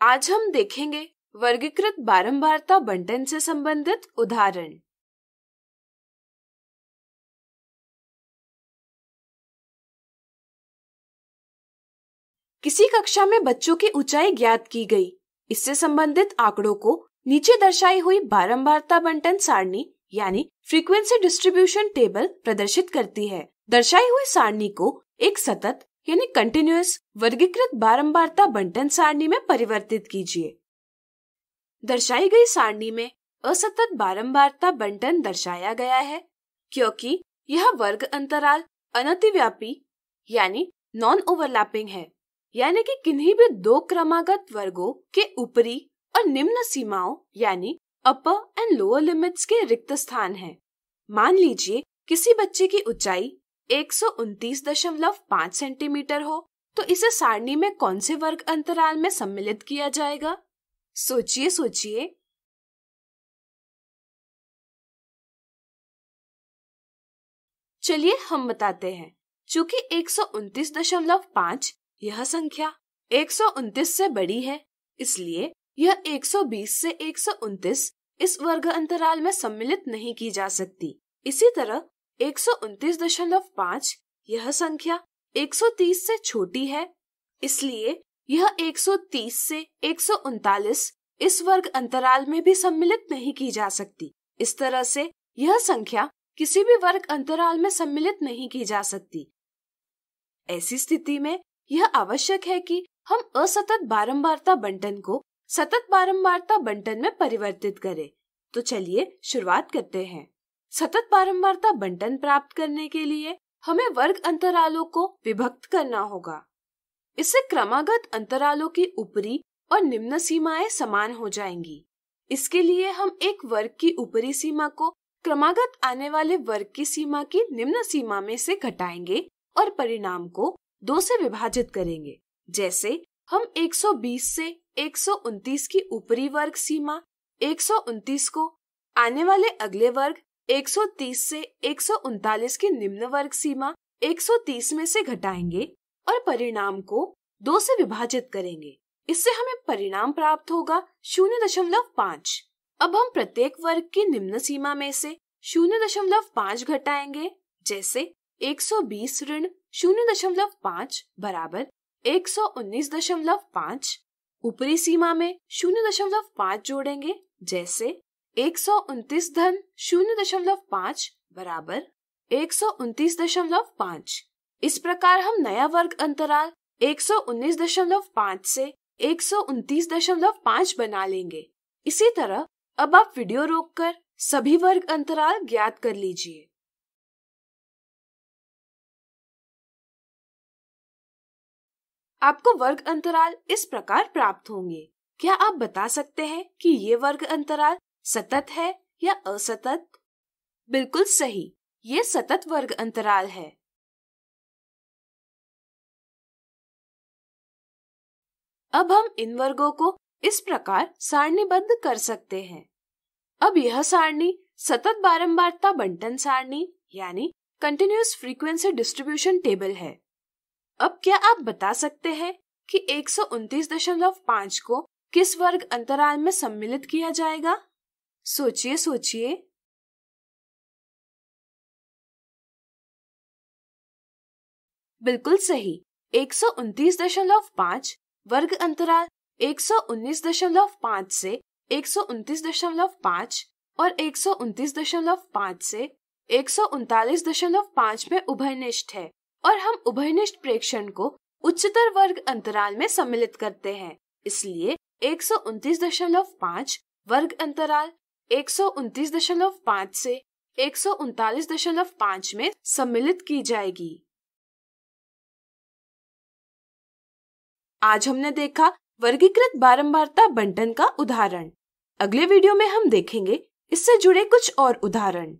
आज हम देखेंगे वर्गीकृत बारंबारता बंटन से संबंधित उदाहरण। किसी कक्षा में बच्चों की ऊंचाई ज्ञात की गई। इससे संबंधित आंकड़ों को नीचे दर्शाई हुई बारंबारता बंटन सारणी यानी फ्रीक्वेंसी डिस्ट्रीब्यूशन टेबल प्रदर्शित करती है। दर्शाई हुई सारणी को एक सतत यानी कंटिन्यूअस वर्गीकृत बारंबारता बंटन सारणी में परिवर्तित कीजिए। दर्शाई गई सारणी में असतत बारंबारता बंटन दर्शाया गया है क्योंकि यह वर्ग अंतराल अनतिव्यापी यानी नॉन ओवरलैपिंग है, यानी कि किन्हीं भी दो क्रमागत वर्गों के ऊपरी और निम्न सीमाओं यानी अपर एंड लोअर लिमिट्स के रिक्त स्थान है। मान लीजिए किसी बच्चे की ऊंचाई 129.5 सेंटीमीटर हो, तो इसे सारणी में कौन से वर्ग अंतराल में सम्मिलित किया जाएगा? सोचिए। चलिए हम बताते हैं। चूंकि 129.5 यह संख्या 129 से बड़ी है, इसलिए यह 120 से 129 इस वर्ग अंतराल में सम्मिलित नहीं की जा सकती। इसी तरह 129.5 यह संख्या 130 से छोटी है, इसलिए यह 130 से 139 इस वर्ग अंतराल में भी सम्मिलित नहीं की जा सकती। इस तरह से यह संख्या किसी भी वर्ग अंतराल में सम्मिलित नहीं की जा सकती। ऐसी स्थिति में यह आवश्यक है कि हम असतत बारंबारता बंटन को सतत बारंबारता बंटन में परिवर्तित करें। तो चलिए शुरुआत करते हैं। सतत बारंबारता बंटन प्राप्त करने के लिए हमें वर्ग अंतरालों को विभक्त करना होगा। इससे क्रमागत अंतरालों की ऊपरी और निम्न सीमाएं समान हो जाएंगी। इसके लिए हम एक वर्ग की ऊपरी सीमा को क्रमागत आने वाले वर्ग की सीमा की निम्न सीमा में से घटाएंगे और परिणाम को 2 से विभाजित करेंगे। जैसे हम 120 से 129 की ऊपरी वर्ग सीमा 129 को आने वाले अगले वर्ग 130 से 139 की निम्न वर्ग सीमा 130 में से घटाएंगे और परिणाम को 2 से विभाजित करेंगे। इससे हमें परिणाम प्राप्त होगा 0.5। अब हम प्रत्येक वर्ग की निम्न सीमा में से 0.5 घटाएंगे। जैसे 120 ऋण 0.5 बराबर 119.5। ऊपरी सीमा में 0.5 जोड़ेंगे। जैसे 129 धन 0.5 बराबर 129.5। इस प्रकार हम नया वर्ग अंतराल 119.5 से 129.5 बना लेंगे। इसी तरह अब आप वीडियो रोककर सभी वर्ग अंतराल ज्ञात कर लीजिए। आपको वर्ग अंतराल इस प्रकार प्राप्त होंगे। क्या आप बता सकते हैं कि ये वर्ग अंतराल सतत है या असतत? बिल्कुल सही, ये सतत वर्ग अंतराल है। अब हम इन वर्गों को इस प्रकार सारणीबद्ध कर सकते हैं। अब यह सारणी सतत बारंबारता बंटन सारणी यानी कंटिन्यूअस फ्रीक्वेंसी डिस्ट्रीब्यूशन टेबल है। अब क्या आप बता सकते हैं कि 129.5 को किस वर्ग अंतराल में सम्मिलित किया जाएगा? सोचिए। बिल्कुल सही, 129.5 वर्ग अंतराल 119.5 से 129.5 और 129.5 से 139.5 में उभयनिष्ठ है और हम उभयनिष्ठ प्रेक्षण को उच्चतर वर्ग अंतराल में सम्मिलित करते हैं। इसलिए 129.5 वर्ग अंतराल 129.5 से 139.5 में सम्मिलित की जाएगी। आज हमने देखा वर्गीकृत बारंबारता बंटन का उदाहरण। अगले वीडियो में हम देखेंगे इससे जुड़े कुछ और उदाहरण।